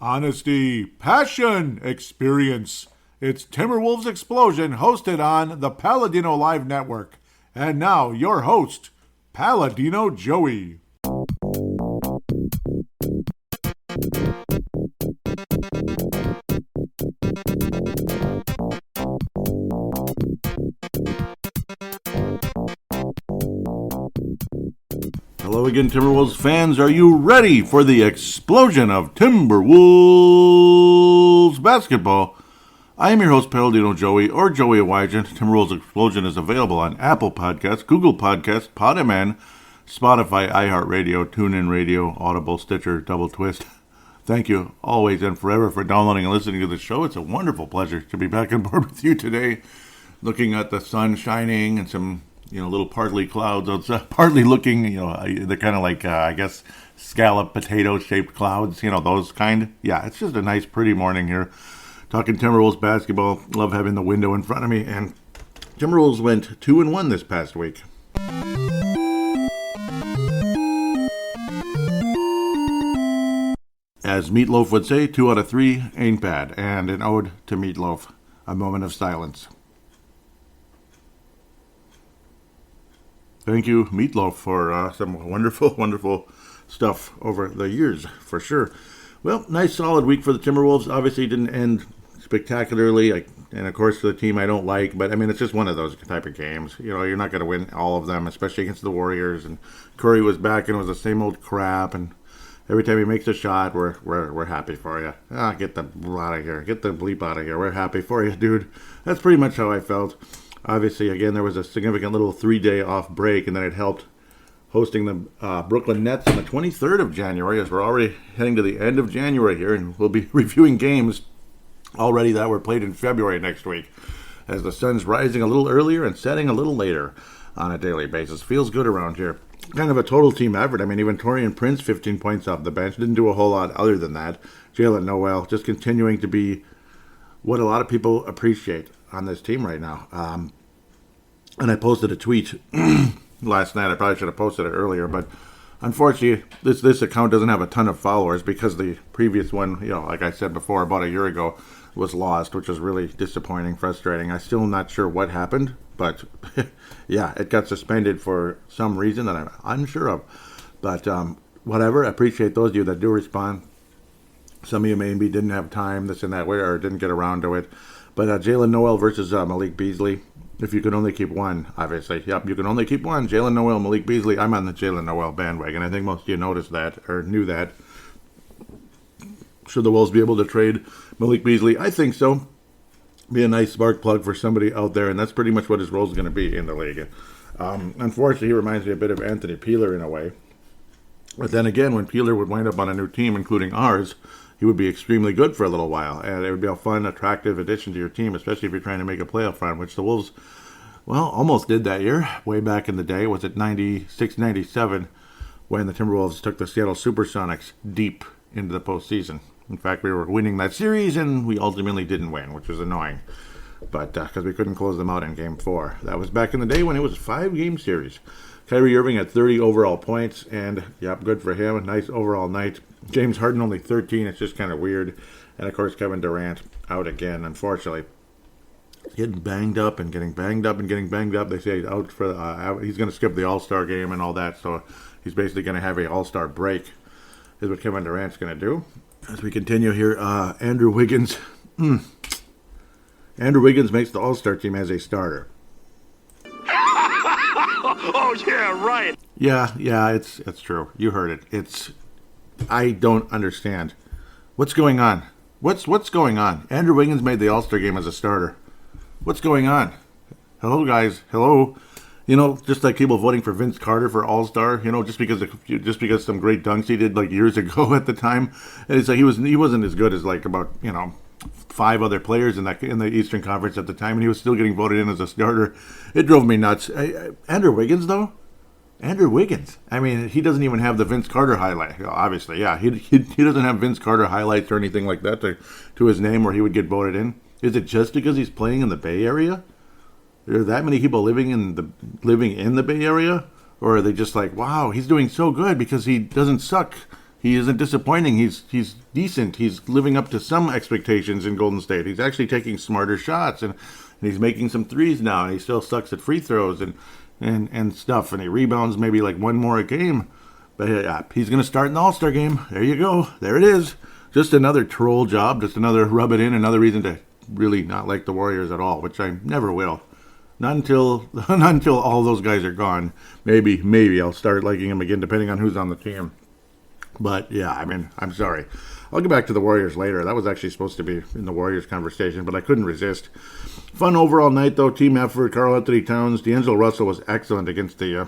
Honesty, passion, experience. It's Timberwolves Explosion, hosted on the Paladinolive network. And now, your host, Paladino Joey. Hello again, Timberwolves fans. Are you ready for the explosion of Timberwolves basketball? I am your host, Paladino Joey, or Joey Awygent. Timberwolves Explosion is available on Apple Podcasts, Google Podcasts, Podman, Spotify, iHeartRadio, TuneIn Radio, Audible, Stitcher, Double Twist. Thank you always and forever for downloading and listening to the show. It's a wonderful pleasure to be back on board with you today, looking at the sun shining and some little partly clouds. It's partly looking, they're kind of like, I guess, scallop potato-shaped clouds, those kind. Yeah, it's just a nice, pretty morning here. Talking Timberwolves basketball. Love having the window in front of me. And Timberwolves went 2-1 this past week. As Meatloaf would say, 2 out of 3 ain't bad. And an ode to Meatloaf. A moment of silence. Thank you, Meatloaf, for some wonderful, wonderful stuff over the years, for sure. Well, nice solid week for the Timberwolves. Obviously, didn't end spectacularly, and of course, the team I don't like. But, I mean, it's just one of those type of games. You're not going to win all of them, especially against the Warriors. And Curry was back, and it was the same old crap. And every time he makes a shot, we're happy for you. Get the out of here. Get the bleep out of here. We're happy for you, dude. That's pretty much how I felt. Obviously, again, there was a significant little 3-day off break, and then it helped hosting the Brooklyn Nets on the 23rd of January, as we're already heading to the end of January here, and we'll be reviewing games already that were played in February next week, as the sun's rising a little earlier and setting a little later on a daily basis. Feels good around here. Kind of a total team effort. I mean, even Taurean Prince, 15 points off the bench, didn't do a whole lot other than that. Jalen Noel, just continuing to be what a lot of people appreciate on this team right now. And I posted a tweet last night. I probably should have posted it earlier, but unfortunately, this account doesn't have a ton of followers because the previous one, like I said before, about a year ago, was lost, which was really disappointing, frustrating. I'm still not sure what happened, but yeah, it got suspended for some reason that I'm unsure of. But whatever, I appreciate those of you that do respond. Some of you maybe didn't have time, this and that way, or didn't get around to it. But Jalen Noel versus Malik Beasley. If you could only keep one, obviously. Yep, you can only keep one. Jalen Noel, Malik Beasley. I'm on the Jalen Noel bandwagon. I think most of you noticed that or knew that. Should the Wolves be able to trade Malik Beasley? I think so. Be a nice spark plug for somebody out there, and that's pretty much what his role is going to be in the league. Unfortunately, he reminds me a bit of Anthony Peeler in a way. But then again, when Peeler would wind up on a new team, including ours, he would be extremely good for a little while, and it would be a fun, attractive addition to your team, especially if you're trying to make a playoff run, which the Wolves, almost did that year, way back in the day. Was it 96, 97, when the Timberwolves took the Seattle Supersonics deep into the postseason. In fact, we were winning that series, and we ultimately didn't win, which was annoying, but because we couldn't close them out in Game 4. That was back in the day when it was a 5-game series. Kyrie Irving had 30 overall points, and, good for him. A nice overall night. James Harden only 13. It's just kind of weird. And, of course, Kevin Durant out again, unfortunately. Getting banged up and getting banged up and getting banged up. They say he's out for he's going to skip the All-Star game and all that, so he's basically going to have a All-Star break, is what Kevin Durant's going to do. As we continue here, Andrew Wiggins. Andrew Wiggins makes the All-Star team as a starter. Oh, yeah, right. Yeah, it's true. You heard it. I don't understand. What's going on? What's going on? Andrew Wiggins made the All-Star game as a starter. What's going on? Hello, guys. Hello. Just like people voting for Vince Carter for All-Star, just because some great dunks he did like years ago at the time. And it's like he wasn't as good as like about, 5 other players in the Eastern Conference at the time, and he was still getting voted in as a starter. It drove me nuts. Andrew Wiggins, though? Andrew Wiggins. I mean, he doesn't even have the Vince Carter highlight. Obviously, yeah. He doesn't have Vince Carter highlights or anything like that to his name where he would get voted in. Is it just because he's playing in the Bay Area? Are there that many people living in the Bay Area? Or are they just like, wow, he's doing so good because he doesn't suck. he isn't disappointing. He's decent. He's living up to some expectations in Golden State. He's actually taking smarter shots, and he's making some threes now, and he still sucks at free throws and stuff, and he rebounds maybe like one more a game. But he's going to start in the All-Star game. There you go. There it is. Just another troll job, just another rub it in, another reason to really not like the Warriors at all, which I never will. Not until all those guys are gone. Maybe I'll start liking them again, depending on who's on the team. But yeah, I mean, I'm sorry. I'll get back to the Warriors later. That was actually supposed to be in the Warriors conversation, but I couldn't resist. Fun overall night, though. Team effort. Karl Anthony Towns. D'Angelo Russell was excellent against the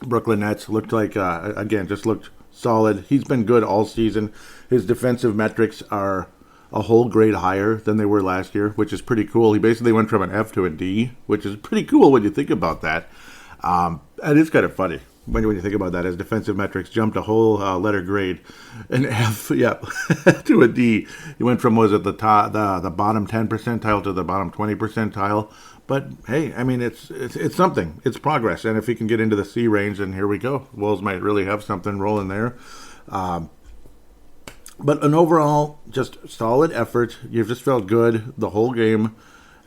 Brooklyn Nets. Looked like, again, just looked solid. He's been good all season. His defensive metrics are a whole grade higher than they were last year, which is pretty cool. He basically went from an F to a D, which is pretty cool when you think about that. And it's kind of funny when you think about that. His defensive metrics jumped a whole letter grade, an F, yeah, to a D. He went from, was it the bottom 10 percentile to the bottom 20 percentile. But hey, I mean, it's something. It's progress, and if he can get into the C range, then here we go. Wolves might really have something rolling there. But an overall, just solid effort. You've just felt good the whole game.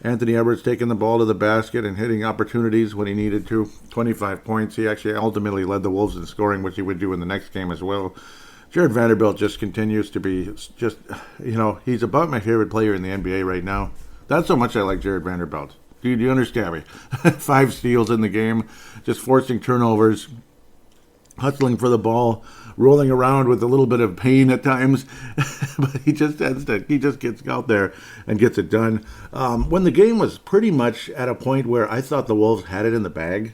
Anthony Edwards taking the ball to the basket and hitting opportunities when he needed to. 25 points. He actually ultimately led the Wolves in scoring, which he would do in the next game as well. Jarred Vanderbilt just continues to be just, he's about my favorite player in the NBA right now. That's how much I like Jarred Vanderbilt. Do you understand me? 5 steals in the game, just forcing turnovers, hustling for the ball, rolling around with a little bit of pain at times, but he just gets out there and gets it done. When the game was pretty much at a point where I thought the Wolves had it in the bag,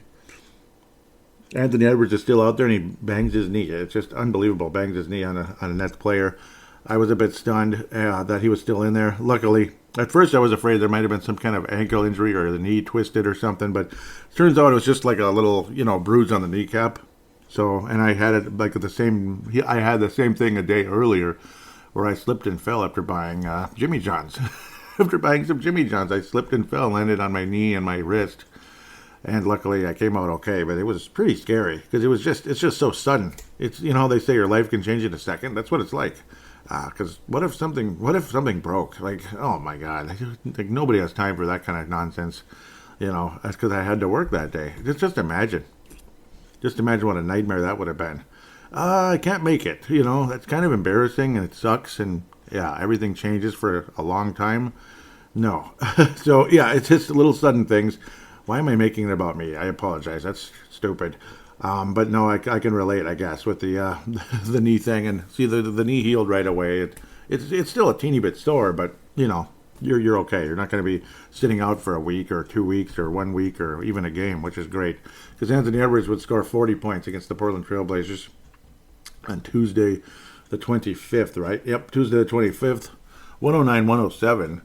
Anthony Edwards is still out there and he bangs his knee. It's just unbelievable. Bangs his knee on a Nets player. I was a bit stunned that he was still in there. Luckily, at first I was afraid there might have been some kind of ankle injury or the knee twisted or something, but it turns out it was just like a little, bruise on the kneecap. So, and I had it like I had the same thing a day earlier where I slipped and fell after buying Jimmy John's. After buying some Jimmy John's, I slipped and fell, landed on my knee and my wrist. And luckily I came out okay, but it was pretty scary because it's just so sudden. It's, they say your life can change in a second. That's what it's like. Because what if something broke? Like, oh my God, like nobody has time for that kind of nonsense. That's because I had to work that day. Just imagine. Just imagine what a nightmare that would have been. I can't make it. That's kind of embarrassing and it sucks. And yeah, everything changes for a long time. No. So yeah, it's just little sudden things. Why am I making it about me? I apologize. That's stupid. But no, I can relate, I guess, with the the knee thing. And see, the knee healed right away. It's still a teeny bit sore, but you're okay. You're not going to be sitting out for a week or 2 weeks or 1 week or even a game, which is great. Because Anthony Edwards would score 40 points against the Portland Trailblazers on Tuesday the 25th, right? Yep, Tuesday the 25th, 109-107.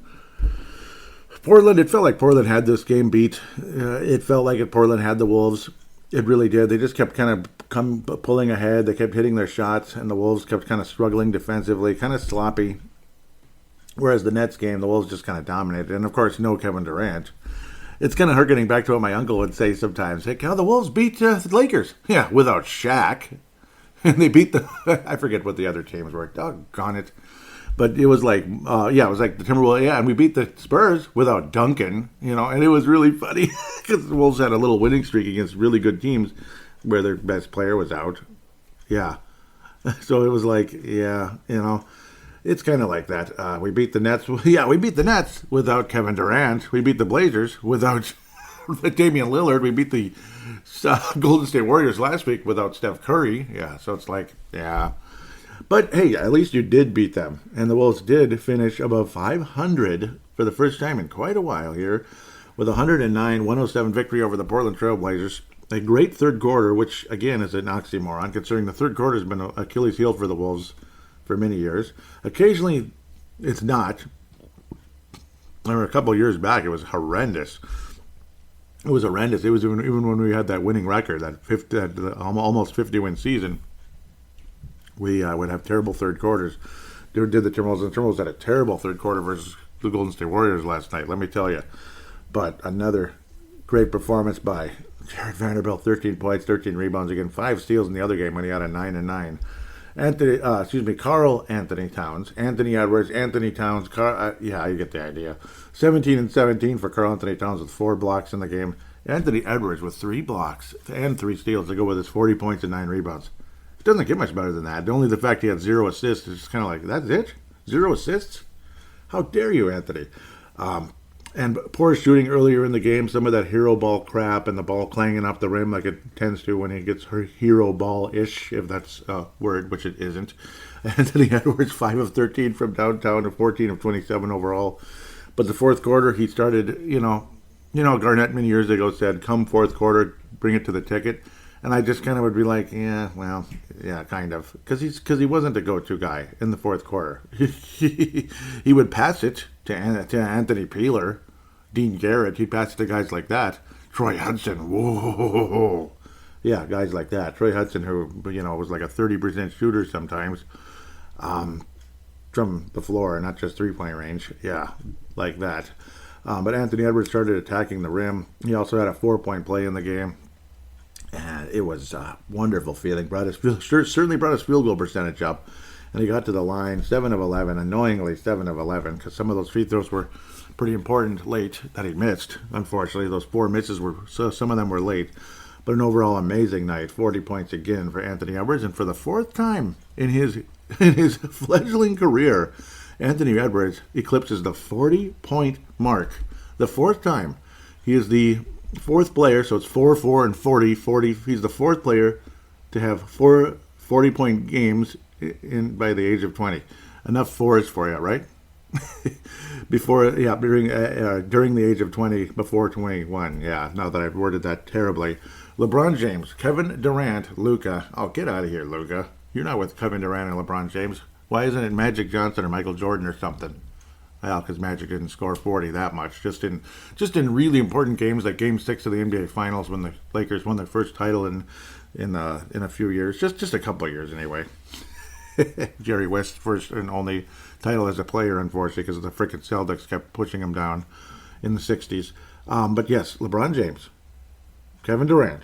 Portland, it felt like Portland had this game beat. It felt like Portland had the Wolves. It really did. They just kept kind of pulling ahead. They kept hitting their shots, and the Wolves kept kind of struggling defensively, kind of sloppy. Whereas the Nets game, the Wolves just kind of dominated. And, of course, no Kevin Durant. It's kind of harkening back to what my uncle would say sometimes. Hey, how the Wolves beat the Lakers. Yeah, without Shaq. And they beat I forget what the other teams were. Doggone it. But it was like, it was like the Timberwolves. Yeah, and we beat the Spurs without Duncan, and it was really funny because the Wolves had a little winning streak against really good teams where their best player was out. Yeah. So it was like, it's kind of like that. We beat the Nets. Yeah, we beat the Nets without Kevin Durant. We beat the Blazers without Damian Lillard. We beat the Golden State Warriors last week without Steph Curry. Yeah, so it's like, yeah. But, hey, at least you did beat them. And the Wolves did finish above 500 for the first time in quite a while here with a 109-107 victory over the Portland Trailblazers. A great third quarter, which, again, is an oxymoron, considering the third quarter has been an Achilles heel for the Wolves for many years. Occasionally, it's not. I remember a couple of years back, it was horrendous. It was horrendous. It was even when we had that winning record, that almost 50-win season. We would have terrible third quarters. Did the Timberwolves, and the Timberwolves had a terrible third quarter versus the Golden State Warriors last night, let me tell you. But another great performance by Jarred Vanderbilt, 13 points, 13 rebounds, again, 5 steals in the other game when he had a 9-9. Carl Anthony Towns, Anthony Edwards, Anthony Towns. Yeah, you get the idea. 17 and 17 for Carl Anthony Towns with 4 blocks in the game. Anthony Edwards with 3 blocks and 3 steals to go with his 40 points and 9 rebounds. It doesn't get much better than that. Only the fact he had 0 assists is just kind of like, that's it? 0 assists? How dare you, Anthony? And poor shooting earlier in the game, some of that hero ball crap and the ball clanging off the rim like it tends to when he gets her hero ball-ish, if that's a word, which it isn't. Anthony Edwards, 5 of 13 from downtown and 14 of 27 overall. But the fourth quarter, he started, Garnett many years ago said, come fourth quarter, bring it to the ticket. And I just kind of would be like, yeah, well, yeah, kind of. Because he wasn't a go-to guy in the fourth quarter. He would pass it to Anthony Peeler, Dean Garrett. He'd pass it to guys like that. Troy Hudson, whoa. Yeah, guys like that. Troy Hudson, who, was like a 30% shooter sometimes from the floor, not just three-point range. Yeah, like that. But Anthony Edwards started attacking the rim. He also had a 4-point play in the game. And it was a wonderful feeling. Certainly brought his field goal percentage up. And he got to the line, 7 of 11, annoyingly 7 of 11, because some of those free throws were pretty important late that he missed. Unfortunately, those 4 misses some of them were late. But an overall amazing night, 40 points again for Anthony Edwards. And for the 4th time in his fledgling career, Anthony Edwards eclipses the 40-point mark. The 4th time. He is the 4th player, so it's 4, 4, and 40. He's the 4th player to have 4 40-point games by the age of 20. Enough fours for you, right? During the age of 20, before 21. Yeah, now that I've worded that terribly. LeBron James, Kevin Durant, Luka. Oh, get out of here, Luka. You're not with Kevin Durant and LeBron James. Why isn't it Magic Johnson or Michael Jordan or something? Well, because Magic didn't score 40 that much. Just in really important games, like Game 6 of the NBA Finals when the Lakers won their first title in a few years. Just a couple of years anyway. Jerry West's first and only title as a player, unfortunately, because the frickin' Celtics kept pushing him down in the 60s. But yes, LeBron James, Kevin Durant,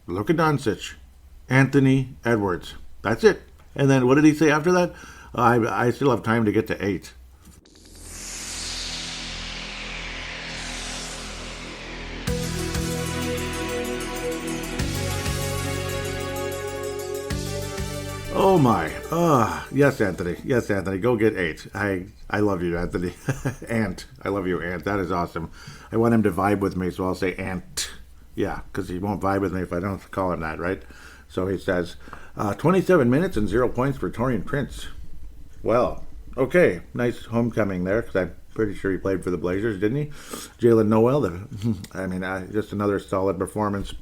Luka Doncic, Anthony Edwards. That's it. And then what did he say after that? I still have time to get to 8. Oh my. Yes, Anthony. Yes, Anthony. Go get 8. I love you, Anthony. Ant. I love you, Ant. That is awesome. I want him to vibe with me, so I'll say Ant. Yeah, because he won't vibe with me if I don't call him that, right? So he says, 27 minutes and 0 points for Taurean Prince. Well, okay. Nice homecoming there, because I'm pretty sure he played for the Blazers, didn't he? Jalen Noel, just another solid performance.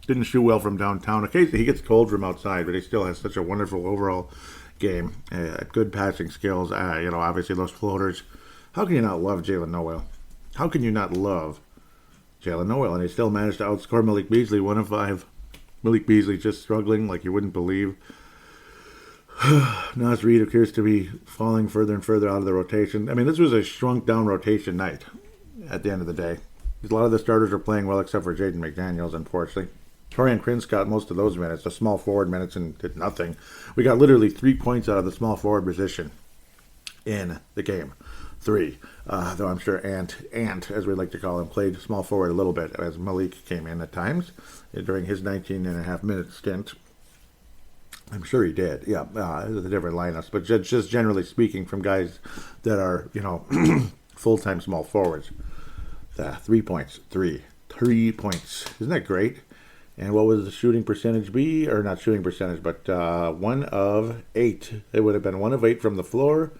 Didn't shoot well from downtown. Occasionally he gets cold from outside, but he still has such a wonderful overall game. Good passing skills. Obviously those floaters. How can you not love Jalen Noel? How can you not love Jalen Noel? And he still managed to outscore Malik Beasley, 1 of 5. Malik Beasley just struggling like you wouldn't believe. Nas Reed appears to be falling further and further out of the rotation. I mean, this was a shrunk down rotation night at the end of the day. A lot of the starters are playing well except for Jaden McDaniels, unfortunately. Taurean Prince got most of those minutes, the small forward minutes, and did nothing. We got literally 3 points out of the small forward position in the game. 3. Though I'm sure Ant, as we like to call him, played small forward a little bit as Malik came in at times during his 19.5-minute stint. I'm sure he did. Yeah, the different lineups. But just generally speaking, from guys that are, full-time small forwards. 3 points. 3 points. Isn't that great? And what was the shooting percentage be? Or not shooting percentage, but 1 of 8. It would have been 1 of 8 from the floor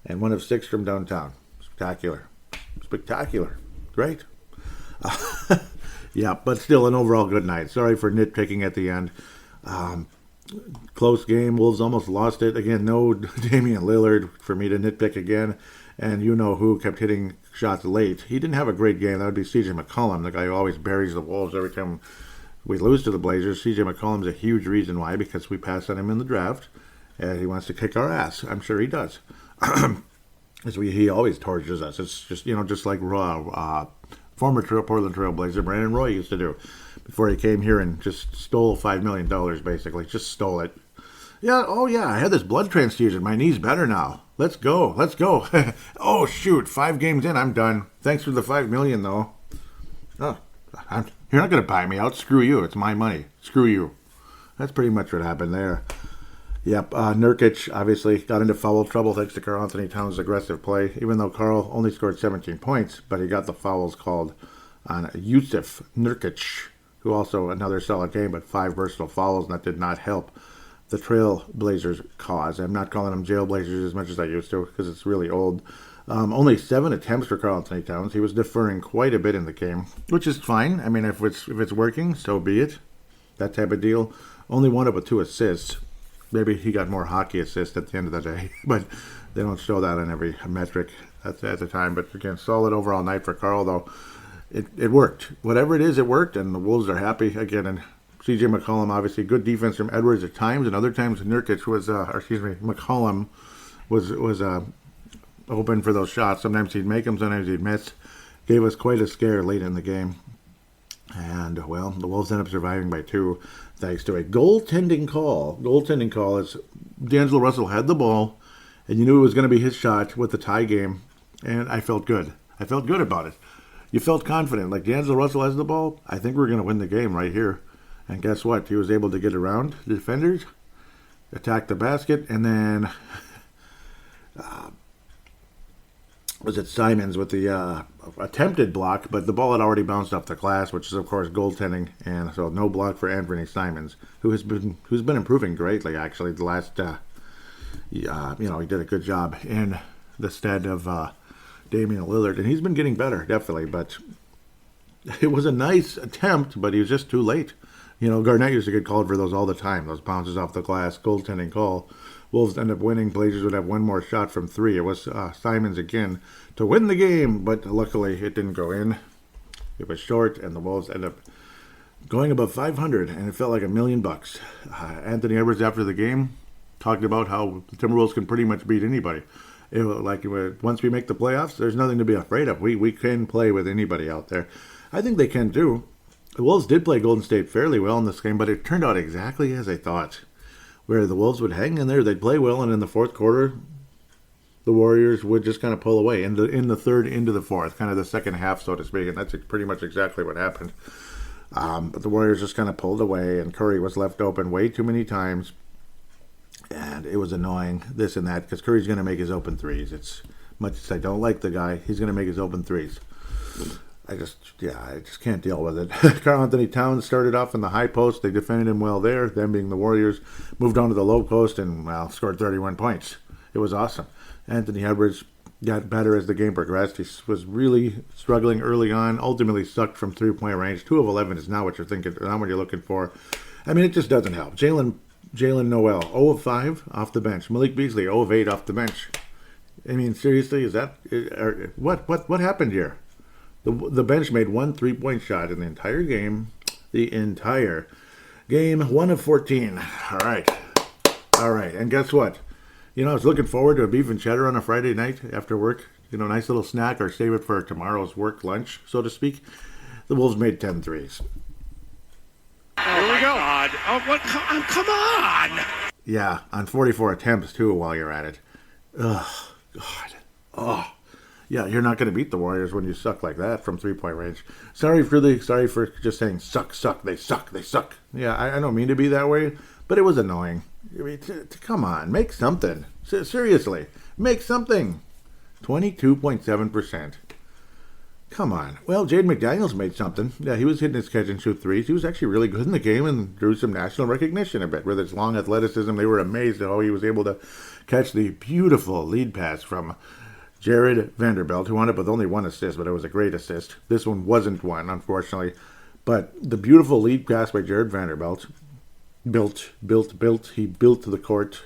and 1 of 6 from downtown. Spectacular. Great. Yeah, but still an overall good night. Sorry for nitpicking at the end. Close game. Wolves almost lost it. Again, no Damian Lillard for me to nitpick again. And you know who kept hitting shots late. He didn't have a great game. That would be CJ McCollum, the guy who always buries the Wolves every time we lose to the Blazers. CJ McCollum's a huge reason why, because we passed on him in the draft, and he wants to kick our ass. I'm sure he does. He always tortures us. It's just, just like former Portland Trail Blazer Brandon Roy used to do before he came here and just stole $5 million, basically. Just stole it. Yeah, oh yeah, I had this blood transfusion. My knee's better now. Let's go, let's go. Oh shoot, 5 games in, I'm done. Thanks for the $5 million though. Oh, you're not gonna buy me out. Screw you. It's my money. Screw you. That's pretty much what happened there. Yep, Nurkic obviously got into foul trouble thanks to Karl Anthony Towns' aggressive play, even though Karl only scored 17 points, but he got the fouls called on Yusuf Nurkic, who also another solid game, but 5 versatile fouls, and that did not help the Trailblazers cause. I'm not calling them Jailblazers as much as I used to because it's really old. Only 7 attempts for Karl Anthony Towns. He was deferring quite a bit in the game, which is fine. I mean, if it's working, so be it. That type of deal. Only wound up with 2 assists. Maybe he got more hockey assists at the end of the day, but they don't show that on every metric at the time. But again, solid overall night for Karl, though. It worked. Whatever it is, it worked, and the Wolves are happy again. And C.J. McCollum, obviously, good defense from Edwards at times, and other times Nurkic was, McCollum was open for those shots. Sometimes he'd make them, sometimes he'd miss. Gave us quite a scare late in the game. And, well, the Wolves end up surviving by 2 thanks to a goaltending call. Goaltending call is D'Angelo Russell had the ball, and you knew it was going to be his shot with the tie game, and I felt good. I felt good about it. You felt confident. Like, D'Angelo Russell has the ball, I think we're going to win the game right here. And guess what? He was able to get around the defenders, attack the basket, and then was it Simons with the attempted block, but the ball had already bounced off the glass, which is of course goaltending, and so no block for Anthony Simons, who's been improving greatly actually the last. He did a good job in the stead of Damian Lillard, and he's been getting better definitely. But it was a nice attempt, but he was just too late. Garnett used to get called for those all the time. Those bounces off the glass, goaltending call. Wolves end up winning. Blazers would have one more shot from 3. It was Simons again to win the game, but luckily it didn't go in. It was short, and the Wolves end up going above 500, and it felt like $1 million. Anthony Edwards, after the game, talked about how the Timberwolves can pretty much beat anybody. Once we make the playoffs, there's nothing to be afraid of. We can play with anybody out there. I think they can too. The Wolves did play Golden State fairly well in this game, but it turned out exactly as I thought. Where the Wolves would hang in there, they'd play well, and in the fourth quarter, the Warriors would just kind of pull away in the third into the fourth, kind of the second half, so to speak, and that's pretty much exactly what happened. But the Warriors just kind of pulled away, and Curry was left open way too many times, and it was annoying, this and that, because Curry's going to make his open threes. It's much as I don't like the guy, he's going to make his open threes. I just can't deal with it. Karl Anthony Towns started off in the high post. They defended him well there, them being the Warriors. Moved on to the low post and, scored 31 points. It was awesome. Anthony Edwards got better as the game progressed. He was really struggling early on, ultimately sucked from 3-point range. 2 of 11 is not what you're thinking, not what you're looking for. I mean, it just doesn't help. Jalen Noel, 0 of 5 off the bench. Malik Beasley, 0 of 8 off the bench. I mean, seriously, what happened here? The bench made 1 3-point shot in the entire game. The entire game, 1 of 14. All right. And guess what? I was looking forward to a beef and cheddar on a Friday night after work. Nice little snack, or save it for tomorrow's work lunch, so to speak. The Wolves made 10 threes. Here we go. God. Come on. Yeah, on 44 attempts, too, while you're at it. Ugh, God. Oh. Yeah, you're not going to beat the Warriors when you suck like that from 3-point range. Sorry for just saying suck. They suck. Yeah, I don't mean to be that way, but it was annoying. I mean, come on, make something. Seriously, make something. 22.7%. Come on. Well, Jaden McDaniels made something. Yeah, he was hitting his catch and shoot threes. He was actually really good in the game and drew some national recognition a bit. With his long athleticism, they were amazed at how he was able to catch the beautiful lead pass from Jarred Vanderbilt, who wound up with only 1 assist, but it was a great assist. This one wasn't one, unfortunately. But the beautiful lead pass by Jarred Vanderbilt, he built the court.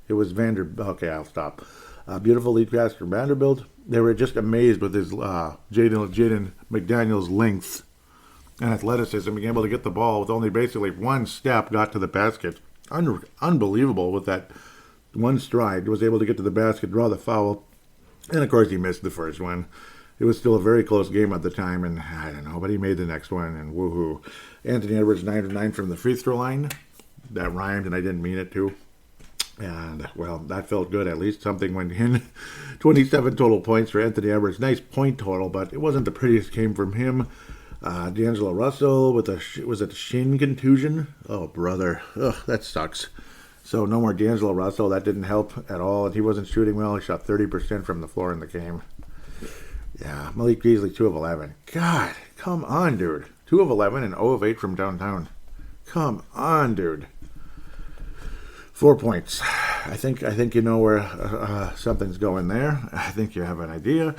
It was Vanderbilt. Okay, I'll stop. Beautiful lead pass from Vanderbilt. They were just amazed with his Jaden McDaniels' length and athleticism, being able to get the ball with only basically 1 step, got to the basket. Unbelievable with that 1 stride. Was able to get to the basket, draw the foul. And, of course, he missed the first one. It was still a very close game at the time, and I don't know, but he made the next one, and woohoo. Anthony Edwards, 9 of 9 from the free throw line. That rhymed, and I didn't mean it to. And, well, that felt good. At least something went in. 27 total points for Anthony Edwards. Nice point total, but it wasn't the prettiest game from him. D'Angelo Russell with was it a shin contusion? Oh, brother. Ugh, that sucks. So no more D'Angelo Russell. That didn't help at all. He wasn't shooting well. He shot 30% from the floor in the game. Yeah, Malik Beasley, 2 of 11. God, come on, dude. 2 of 11 and 0 of 8 from downtown. Come on, dude. 4 points. I think you know where something's going there. I think you have an idea.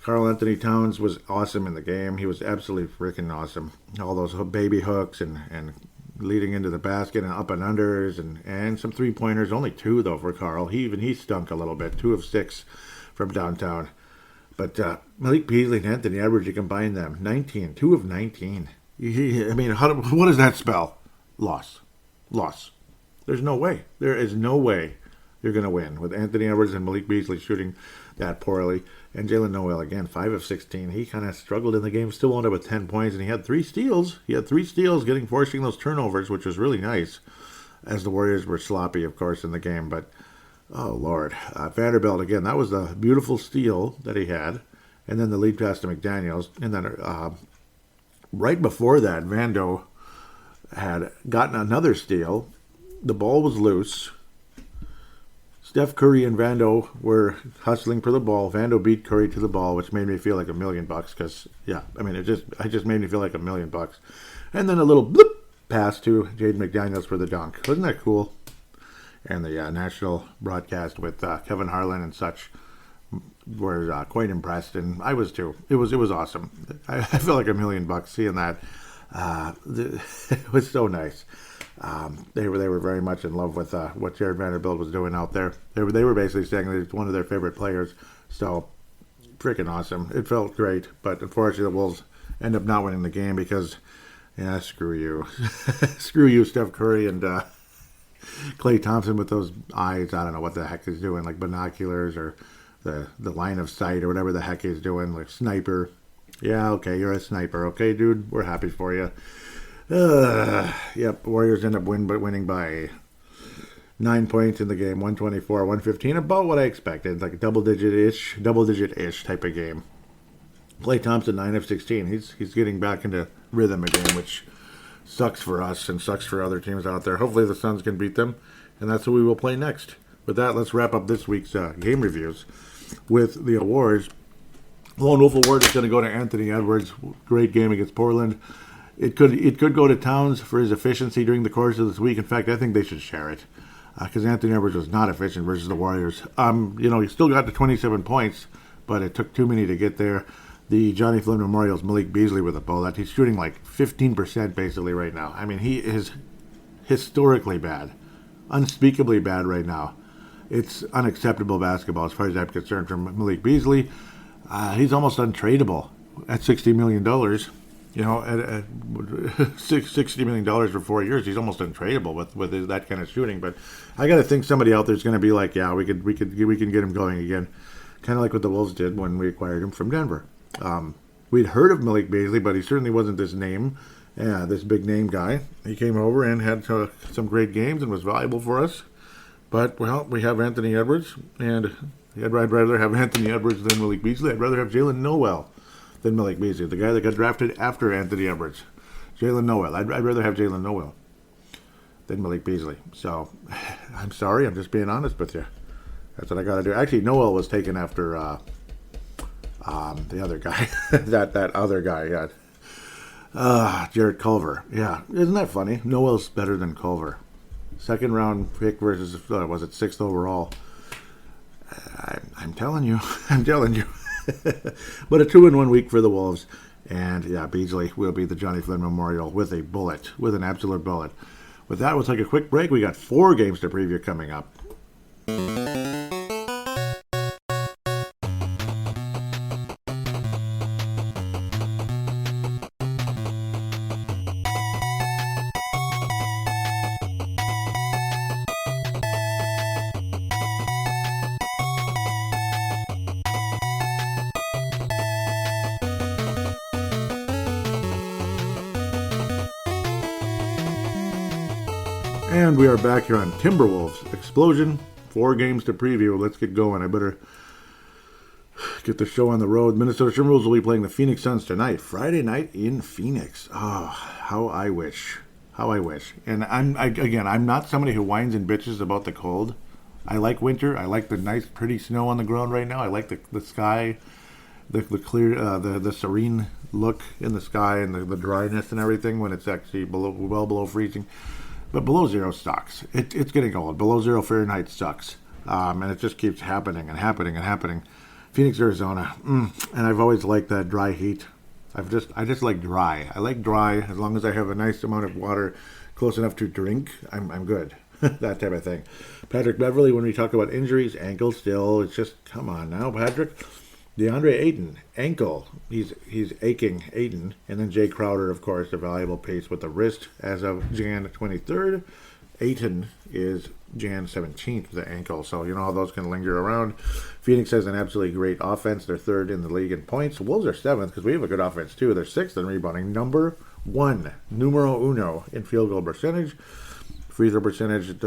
Karl Anthony Towns was awesome in the game. He was absolutely freaking awesome. All those baby hooks and leading into the basket and up and unders and some 3-pointers. Only 2 though for Karl. He stunk a little bit. 2 of 6 from downtown. But Malik Beasley and Anthony Edwards, you combine them. 19. 2 of 19. I mean, what does that spell? Loss. There's no way. There is no way you're going to win with Anthony Edwards and Malik Beasley shooting that poorly. And Jalen Noel, again, 5 of 16. He kind of struggled in the game, still wound up with 10 points, and he had 3 steals. Forcing those turnovers, which was really nice, as the Warriors were sloppy, of course, in the game. But, oh, Lord. Vanderbilt, again, that was the beautiful steal that he had. And then the lead pass to McDaniels. And then right before that, Vando had gotten another steal. The ball was loose. Steph Curry and Vando were hustling for the ball. Vando beat Curry to the ball, which made me feel like $1 million. Because, yeah, I mean, it just made me feel like $1 million. And then a little bloop pass to Jaden McDaniels for the dunk. Wasn't that cool? And the national broadcast with Kevin Harlan and such were quite impressed, and I was too. It was awesome. I felt like $1 million seeing that. It was so nice. They were very much in love with what Jarred Vanderbilt was doing out there. They were basically saying that it's one of their favorite players. So freaking awesome. It felt great, but unfortunately the Wolves end up not winning the game because, yeah, screw you, screw you, Steph Curry and Klay Thompson with those eyes. I don't know what the heck he's doing, like binoculars or the line of sight or whatever the heck he's doing, like sniper. Yeah, okay, you're a sniper. Okay, dude, we're happy for you. Yep, Warriors end up winning by 9 points in the game, 124-115, about what I expected, like a double-digit-ish type of game. Klay Thompson, 9 of 16. He's getting back into rhythm again, which sucks for us and sucks for other teams out there. Hopefully the Suns can beat them, and that's who we will play next. With that, let's wrap up this week's game reviews with the awards. Lone Wolf Award is going to go to Anthony Edwards. Great game against Portland. It could go to Towns for his efficiency during the course of this week. In fact, I think they should share it because Anthony Edwards was not efficient versus the Warriors. He still got to 27 points, but it took too many to get there. The Johnny Flynn Memorial's Malik Beasley with a ball. He's shooting like 15% basically right now. I mean, he is historically bad, unspeakably bad right now. It's unacceptable basketball as far as I'm concerned from Malik Beasley. He's almost untradeable at $60 million. At $60 million for 4 years, he's almost untradeable with that kind of shooting. But I got to think somebody out there is going to be like, yeah, we can get him going again, kind of like what the Wolves did when we acquired him from Denver. We'd heard of Malik Beasley, but he certainly wasn't this big name guy. He came over and had some great games and was valuable for us. But well, we have Anthony Edwards, and I'd rather have Anthony Edwards than Malik Beasley. I'd rather have Jalen Noel than Malik Beasley, the guy that got drafted after Anthony Edwards. Jalen Noel. I'd rather have Jalen Noel than Malik Beasley. So, I'm sorry. I'm just being honest with you. That's what I got to do. Actually, Noel was taken after the other guy. that other guy, yeah. Jarrett Culver. Yeah. Isn't that funny? Noel's better than Culver. Second round pick versus, was it 6th overall? I'm telling you. I'm telling you. But a 2-1 week for the Wolves. And, yeah, Beasley will be the Johnny Flynn Memorial with an absolute bullet. With that, we'll take a quick break. We got 4 games to preview coming up. And we are back here on Timberwolves Explosion. 4 games to preview. Let's get going. I better get the show on the road. Minnesota Timberwolves will be playing the Phoenix Suns tonight. Friday night in Phoenix. Oh, how I wish. How I wish. And I'm not somebody who whines and bitches about the cold. I like winter. I like the nice, pretty snow on the ground right now. I like the sky, the clear, the serene look in the sky and the dryness and everything when it's actually well below freezing. But below zero sucks. It's getting cold. Below 0 Fahrenheit sucks. And it just keeps happening and happening and happening. Phoenix, Arizona. And I've always liked that dry heat. I just like dry. I like dry as long as I have a nice amount of water close enough to drink. I'm good. That type of thing. Patrick Beverley, when we talk about injuries, ankle still. It's just, come on now, Patrick. DeAndre Ayton, ankle. He's aching, Ayton. And then Jay Crowder, of course, a valuable piece with the wrist as of Jan 23rd. Ayton is Jan 17th with the ankle. So you know how those can linger around. Phoenix has an absolutely great offense. They're 3rd in the league in points. The Wolves are 7th because we have a good offense too. They're 6th in rebounding. Number 1, numero uno in field goal percentage. Free throw percentage, it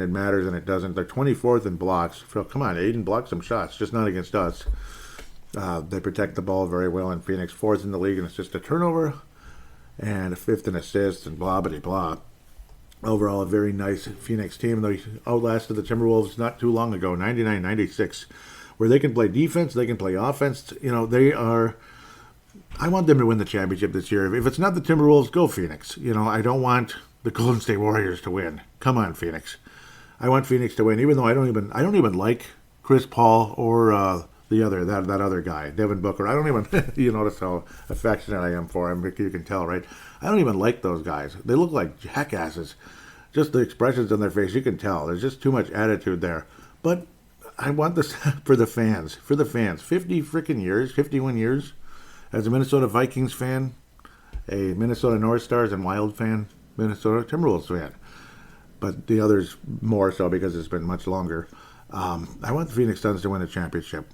matters and it doesn't. They're 24th in blocks. Come on, Ayton, block some shots, just not against us. They protect the ball very well in Phoenix. 4th in the league in assist to turnover. And 5th in assists and blah, blah, blah. Overall, a very nice Phoenix team. They outlasted the Timberwolves not too long ago, 99-96, where they can play defense, they can play offense. You know, they are... I want them to win the championship this year. If it's not the Timberwolves, go Phoenix. You know, I don't want the Golden State Warriors to win. Come on, Phoenix. I want Phoenix to win, even though I don't even like Chris Paul or that other guy, Devin Booker. I don't even, you notice how affectionate I am for him. You can tell, right? I don't even like those guys. They look like jackasses. Just the expressions on their face, you can tell. There's just too much attitude there. But I want this for the fans. 50 freaking years, 51 years, as a Minnesota Vikings fan, a Minnesota North Stars and Wild fan, Minnesota Timberwolves fan. But the others more so because it's been much longer. I want the Phoenix Suns to win a championship.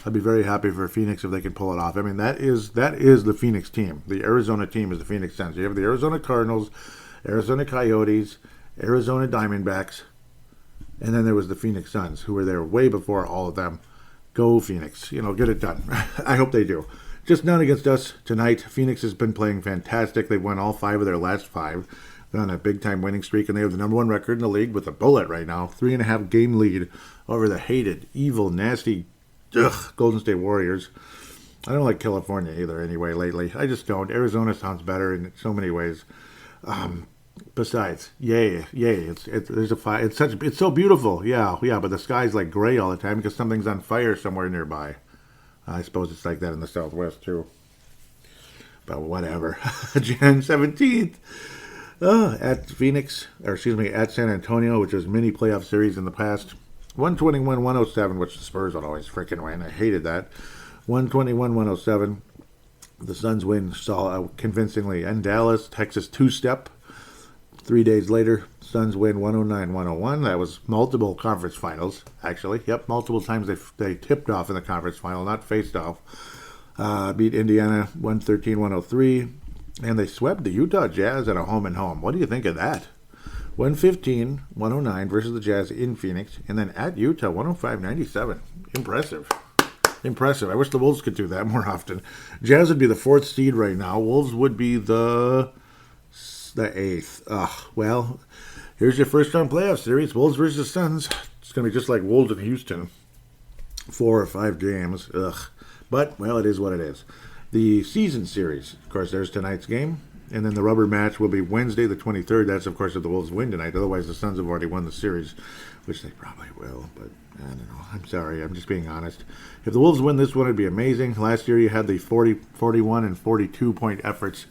I'd be very happy for Phoenix if they can pull it off. I mean, that is the Phoenix team. The Arizona team is the Phoenix Suns. You have the Arizona Cardinals, Arizona Coyotes, Arizona Diamondbacks, and then there was the Phoenix Suns, who were there way before all of them. Go Phoenix. You know, get it done. I hope they do. Just not against us tonight. Phoenix has been playing fantastic. They've won all 5 of their last 5. They're on a big-time winning streak, and they have the number 1 record in the league with a bullet right now. 3.5 game lead over the hated, evil, nasty, Golden State Warriors. I don't like California either anyway lately. I just don't. Arizona sounds better in so many ways. Besides, yay. It's so beautiful. Yeah, but the sky's like gray all the time because something's on fire somewhere nearby. I suppose it's like that in the Southwest too. But whatever. Jan 17th. At San Antonio, which was mini playoff series in the past. 121-107, which the Spurs would always freaking win. I hated that. 121-107. The Suns win convincingly. And Dallas, Texas two-step. 3 days later, Suns win 109-101. That was multiple conference finals, actually. Yep, multiple times they tipped off in the conference final, not faced off. Beat Indiana 113-103. And they swept the Utah Jazz at a home and home. What do you think of that? 115-109 versus the Jazz in Phoenix. And then at Utah, 105-97. Impressive. I wish the Wolves could do that more often. Jazz would be the 4th seed right now. Wolves would be the 8th. Well, here's your first round playoff series. Wolves versus Suns. It's going to be just like Wolves in Houston. 4 or 5 games. But, well, it is what it is. The season series, of course, there's tonight's game. And then the rubber match will be Wednesday the 23rd. That's, of course, if the Wolves win tonight. Otherwise, the Suns have already won the series, which they probably will. But I don't know. I'm sorry. I'm just being honest. If the Wolves win this one, it'd be amazing. Last year, you had the 40, 41, and 42-point efforts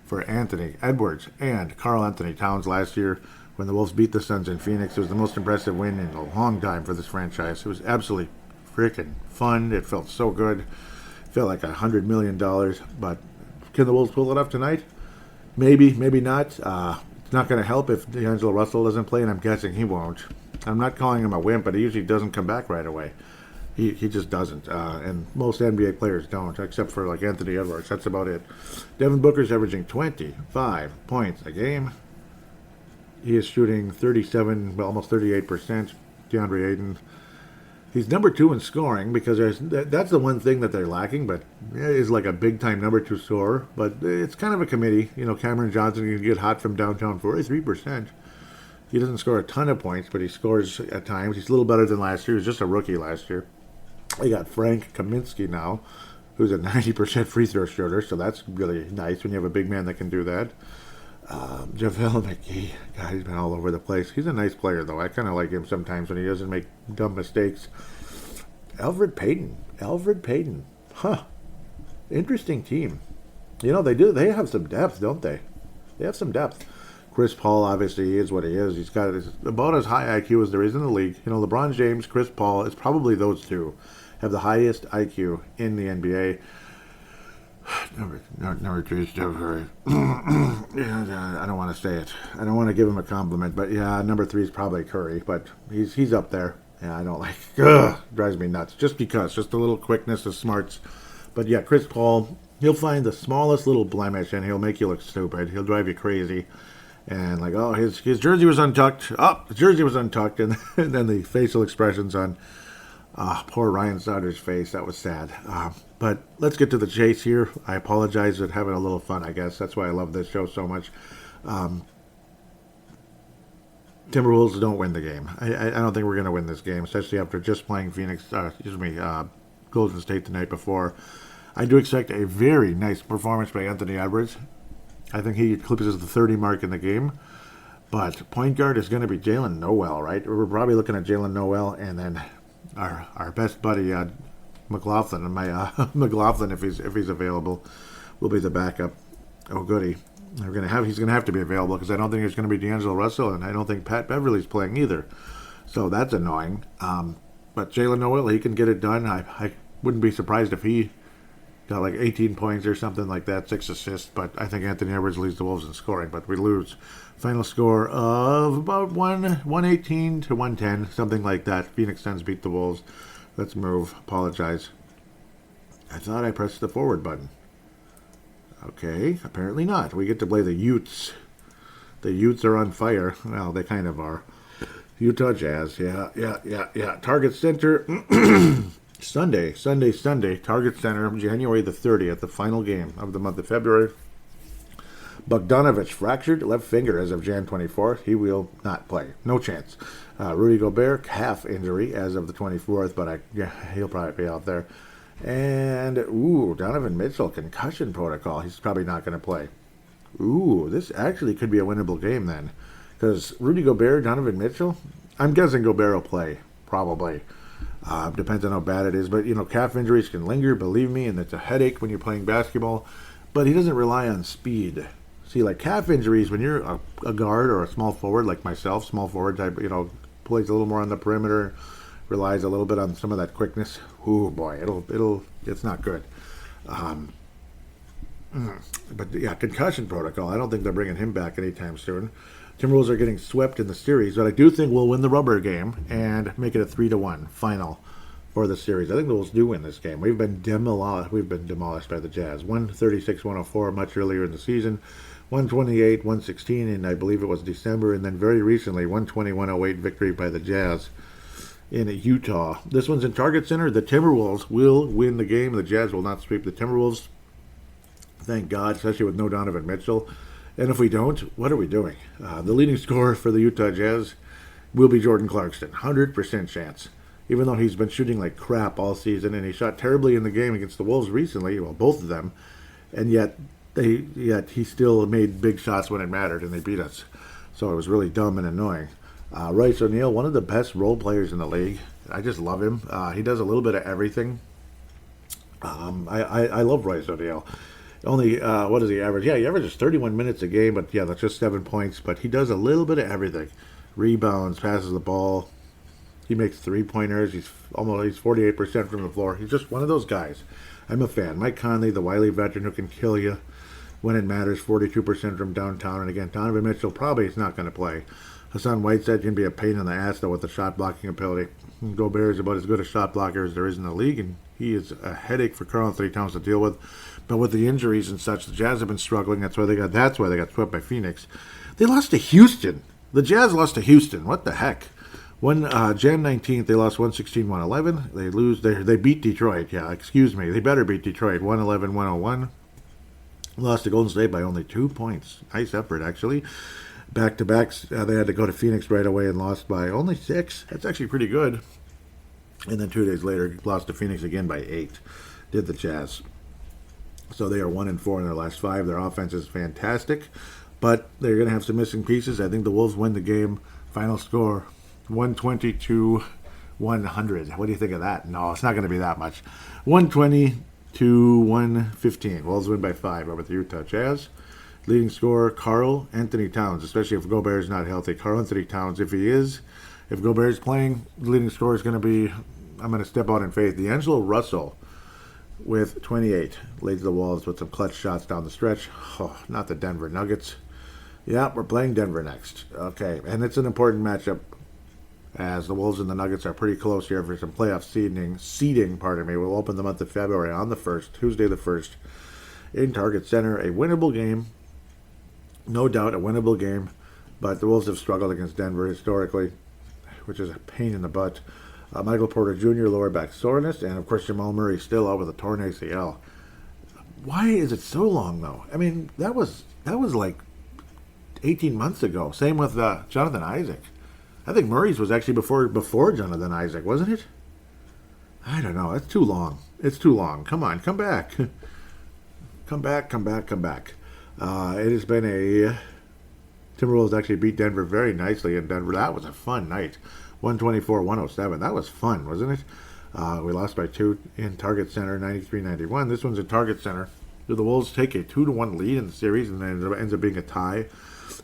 for Anthony Edwards and Karl Anthony Towns last year when the Wolves beat the Suns in Phoenix. It was the most impressive win in a long time for this franchise. It was absolutely freaking fun. It felt so good. It felt like $100 million. But can the Wolves pull it off tonight? Maybe, maybe not. It's not going to help if D'Angelo Russell doesn't play, and I'm guessing he won't. I'm not calling him a wimp, but he usually doesn't come back right away. He just doesn't. And most NBA players don't, except for like Anthony Edwards. That's about it. Devin Booker's averaging 25 points a game. He is shooting 37, well, almost 38%. DeAndre Ayton. He's number 2 in scoring because that's the one thing that they're lacking, but is like a big-time number 2 scorer. But it's kind of a committee. Cameron Johnson can get hot from downtown, 43%. He doesn't score a ton of points, but he scores at times. He's a little better than last year. He was just a rookie last year. They got Frank Kaminsky now, who's a 90% free throw shooter, so that's really nice when you have a big man that can do that. JaVale McGee, God, he's been all over the place. He's a nice player, though. I kind of like him sometimes when he doesn't make dumb mistakes. Elfrid Payton. Huh. Interesting team. They have some depth, don't they? They have some depth. Chris Paul, obviously, is what he is. He's got about as high IQ as there is in the league. LeBron James, Chris Paul, it's probably those two have the highest IQ in the NBA. Number 3 is Steph Curry. I don't want to say it. I don't want to give him a compliment, but yeah, number 3 is probably Curry, but he's up there. Yeah, I don't like. Drives me nuts. Just a little quickness, the smarts. But yeah, Chris Paul, he'll find the smallest little blemish and he'll make you look stupid. He'll drive you crazy. And his jersey was untucked. The jersey was untucked, and then the facial expressions on poor Ryan Sauter's face. That was sad. But let's get to the chase here. I apologize for having a little fun, I guess. That's why I love this show so much. Timberwolves don't win the game. I don't think we're going to win this game, especially after just playing Golden State the night before. I do expect a very nice performance by Anthony Edwards. I think he eclipses the 30 mark in the game. But point guard is going to be Jalen Noel, right? We're probably looking at Jalen Noel and then our best buddy McLaughlin. McLaughlin, if he's available, will be the backup. Oh, goody. He's going to have to be available because I don't think it's going to be D'Angelo Russell, and I don't think Pat Beverly's playing either. So that's annoying. But Jalen Noel, he can get it done. I wouldn't be surprised if he got like 18 points or something like that, 6 assists. But I think Anthony Edwards leads the Wolves in scoring, but we lose. Final score of about 118 to 110, something like that. Phoenix Suns beat the Wolves. Let's move. Apologize. I thought I pressed the forward button. Okay, apparently not. We get to play the Utes. The Utes are on fire. Well, they kind of are. Utah Jazz. Yeah. Target Center. Sunday. Target Center, January the 30th, the final game of the month of February. Bogdanovich fractured left finger as of Jan 24th. He will not play. No chance. Rudy Gobert, calf injury as of the 24th, but he'll probably be out there. And, Donovan Mitchell, concussion protocol. He's probably not going to play. This actually could be a winnable game then. Because Rudy Gobert, Donovan Mitchell, I'm guessing Gobert will play, probably. Depends on how bad it is. But, calf injuries can linger, believe me, and it's a headache when you're playing basketball. But he doesn't rely on speed. See, like calf injuries, when you're a guard or a small forward like myself, small forward type, plays a little more on the perimeter, relies a little bit on some of that quickness. Boy, it's not good. But yeah, concussion protocol. I don't think they're bringing him back anytime soon. Timberwolves are getting swept in the series, but I do think we'll win the rubber game and make it a 3-1 final for the series. I think the Wolves do win this game. We've been demolished by the Jazz. 136-104 much earlier in the season. 128-116, and I believe it was December, and then very recently 120-108 victory by the Jazz in Utah. This one's in Target Center. The Timberwolves will win the game. The Jazz will not sweep the Timberwolves. Thank God, especially with no Donovan Mitchell. And if we don't, what are we doing? The leading scorer for the Utah Jazz will be Jordan Clarkson. 100% chance. Even though he's been shooting like crap all season, and he shot terribly in the game against the Wolves recently, well, both of them, and yet he still made big shots when it mattered, and they beat us. So it was really dumb and annoying. Royce O'Neal, one of the best role players in the league. I just love him. He does a little bit of everything. I love Royce O'Neal. Only, what does he average? Yeah, he averages 31 minutes a game, but yeah, that's just 7 points. But he does a little bit of everything. Rebounds, passes the ball. He makes three-pointers. He's 48% from the floor. He's just one of those guys. I'm a fan. Mike Conley, the wily veteran who can kill you when it matters, 42% from downtown. And again, Donovan Mitchell probably is not going to play. Hassan Whiteside can be a pain in the ass, though, with the shot-blocking ability. Gobert is about as good a shot blocker as there is in the league, and he is a headache for Karl Anthony Towns to deal with. But with the injuries and such, the Jazz have been struggling. That's why they got swept by Phoenix. They lost to Houston. The Jazz lost to Houston. What the heck? Jan 19th, they lost 116-111. They lose. They beat Detroit. Yeah, excuse me. They better beat Detroit 111-101. Lost to Golden State by only 2 points. Nice effort, actually. Back-to-backs, they had to go to Phoenix right away and lost by only 6. That's actually pretty good. And then 2 days later, lost to Phoenix again by 8. Did the Jazz. So they are 1-4 in their last 5. Their offense is fantastic, but they're going to have some missing pieces. I think the Wolves win the game. Final score, 120-100. What do you think of that? No, it's not going to be that much. 120-115. Wolves win by 5 over the Utah Jazz. Leading scorer, Karl Anthony Towns, especially if Gobert is not healthy. Karl Anthony Towns, if Gobert is playing, the leading scorer is going to be, I'm going to step out in faith, D'Angelo Russell with 28. Leads the Wolves with some clutch shots down the stretch. Oh, not the Denver Nuggets. Yeah, we're playing Denver next. Okay, and it's an important matchup as the Wolves and the Nuggets are pretty close here for some playoff seeding. We'll open the month of February on the 1st, Tuesday the 1st, in Target Center. A winnable game. No doubt a winnable game, but the Wolves have struggled against Denver historically, which is a pain in the butt. Michael Porter Jr., lower back soreness, and of course Jamal Murray still out with a torn ACL. Why is it so long, though? I mean, that was like 18 months ago. Same with Jonathan Isaac. I think Murray's was actually before Jonathan Isaac, wasn't it? I don't know. It's too long. It's too long. Come on, come back. Come back. It has been a... Timberwolves actually beat Denver very nicely in Denver. That was a fun night. 124-107. That was fun, wasn't it? We lost by 2 in Target Center, 93-91. This one's in Target Center. So the Wolves take a 2-1 lead in the series, and then it ends up being a tie.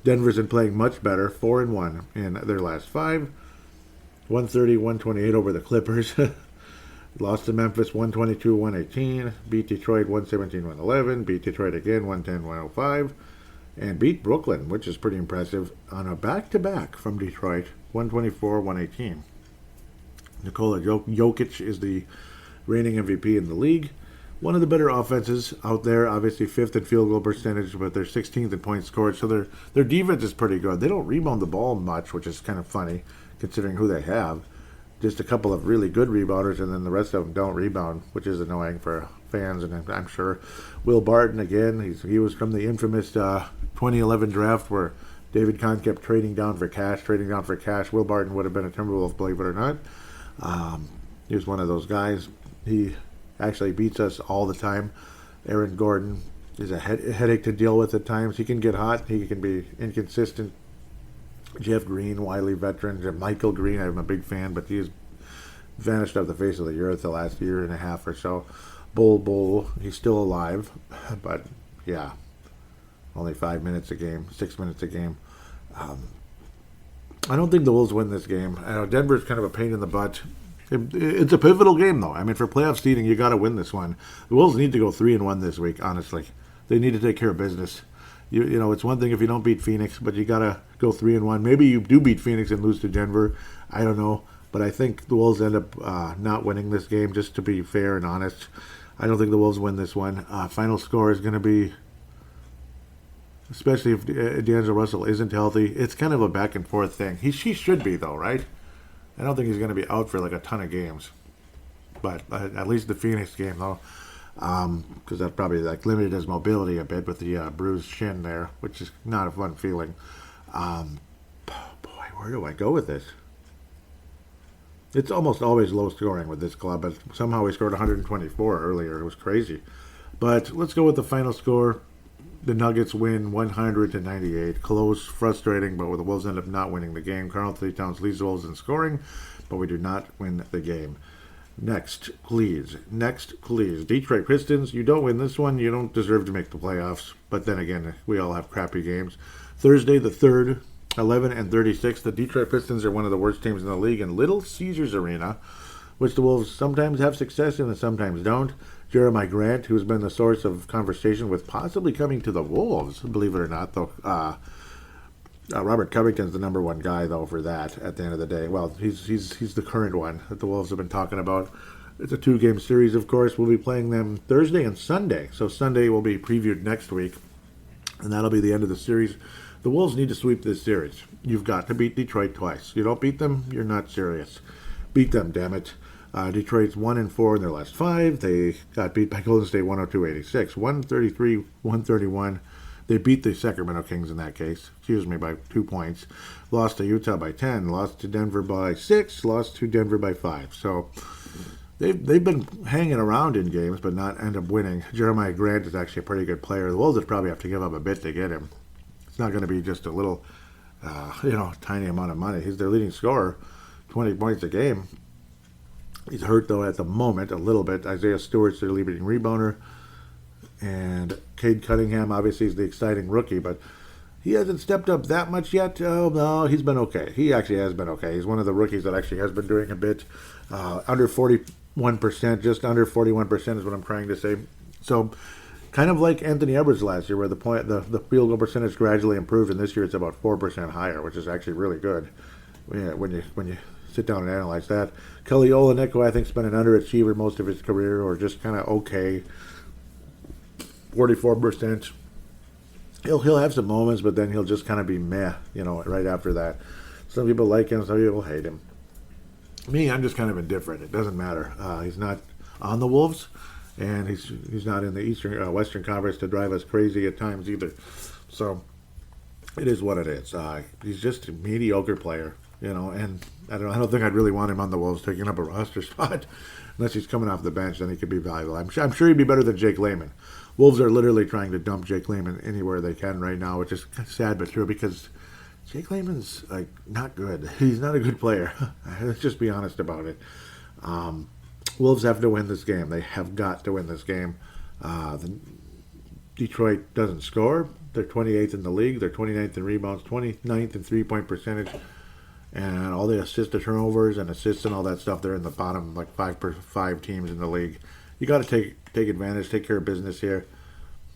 Denver's been playing much better, 4-1 in their last 5. 130-128 over the Clippers. Lost to Memphis 122-118. Beat Detroit 117-111. Beat Detroit again 110-105. And beat Brooklyn, which is pretty impressive, on a back-to-back from Detroit, 124-118. Nikola Jokic is the reigning MVP in the league. One of the better offenses out there, obviously 5th in field goal percentage, but they're 16th in points scored, so their defense is pretty good. They don't rebound the ball much, which is kind of funny, considering who they have. Just a couple of really good rebounders, and then the rest of them don't rebound, which is annoying for fans, and I'm sure Will Barton, again, he was from the infamous 2011 draft where David Kahn kept trading down for cash. Will Barton would have been a Timberwolf, believe it or not. He was one of those guys. He actually beats us all the time. Aaron Gordon is a headache to deal with at times. He can get hot. He can be inconsistent. Jeff Green, wily veteran. Michael Green, I'm a big fan, but he has vanished off the face of the earth the last year and a half or so. Bull, he's still alive, but yeah, only 5 minutes a game, 6 minutes a game. I don't think the Wolves win this game. I know Denver's kind of a pain in the butt. It's a pivotal game, though. I mean, for playoff seeding, you got to win this one. The Wolves need to go 3-1 this week. Honestly, they need to take care of business. You know, it's one thing if you don't beat Phoenix, but you got to go 3-1. Maybe you do beat Phoenix and lose to Denver. I don't know, but I think the Wolves end up not winning this game. Just to be fair and honest, I don't think the Wolves win this one. Final score is going to be, especially if D'Angelo Russell isn't healthy, it's kind of a back and forth thing. He should be, though, right? I don't think he's going to be out for like a ton of games, but at least the Phoenix game, though, because that probably like limited his mobility a bit with the bruised shin there, which is not a fun feeling. Boy, where do I go with this? It's almost always low scoring with this club, but somehow we scored 124 earlier. It was crazy. But let's go with the final score. The Nuggets win 100-98. Close, frustrating, but the Wolves end up not winning the game. Karl Anthony Towns leads the Wolves in scoring, but we do not win the game. Next, please. Detroit Pistons, you don't win this one, you don't deserve to make the playoffs. But then again, we all have crappy games. Thursday the 3rd, 11-36. The Detroit Pistons are one of the worst teams in the league in Little Caesars Arena, which the Wolves sometimes have success in and sometimes don't. Jeremiah Grant, who's been the source of conversation with possibly coming to the Wolves, believe it or not, though. Robert Covington's the number one guy, though, for that at the end of the day. Well, he's the current one that the Wolves have been talking about. It's a 2-game series, of course. We'll be playing them Thursday and Sunday. So Sunday will be previewed next week, and that'll be the end of the series. The Wolves need to sweep this series. You've got to beat Detroit twice. You don't beat them, you're not serious. Beat them, damn it. Detroit's 1-4 in their last 5. They got beat by Golden State 102-86, 133-131. They beat the Sacramento Kings in that case, by 2 points. Lost to Utah by 10, lost to Denver by 6, lost to Denver by 5. So they've been hanging around in games, but not end up winning. Jeremiah Grant is actually a pretty good player. The Wolves would probably have to give up a bit to get him. It's not going to be just a little, tiny amount of money. He's their leading scorer, 20 points a game. He's hurt, though, at the moment, a little bit. Isaiah Stewart's their leading rebounder. And Cade Cunningham, obviously, is the exciting rookie, but he hasn't stepped up that much yet. Oh, no, he's been okay. He actually has been okay. He's one of the rookies that actually has been doing a bit. Under 41%, just under 41% is what I'm trying to say. So, kind of like Anthony Edwards last year, where the field goal percentage gradually improved, and this year it's about 4% higher, which is actually really good. Yeah, when you sit down and analyze that. Kelly Olynyk, who I think's been an underachiever most of his career, or just kind of okay, 44%. He'll have some moments, but then he'll just kind of be meh, right after that. Some people like him, some people hate him. Me, I'm just kind of indifferent. It doesn't matter. He's not on the Wolves, and he's not in the Western Conference to drive us crazy at times either. So it is what it is. He's just a mediocre player, and I don't think I'd really want him on the Wolves taking up a roster spot unless he's coming off the bench. Then he could be valuable. I'm sure he'd be better than Jake Layman. Wolves are literally trying to dump Jake Layman anywhere they can right now, which is sad but true because Jake Layman's not good. He's not a good player. Let's just be honest about it. Wolves have to win this game. They have got to win this game. Detroit doesn't score. They're 28th in the league. They're 29th in rebounds, 29th in three-point percentage. And all the assist to turnovers and assists and all that stuff, they're in the bottom, five teams in the league. You got to take advantage, take care of business here.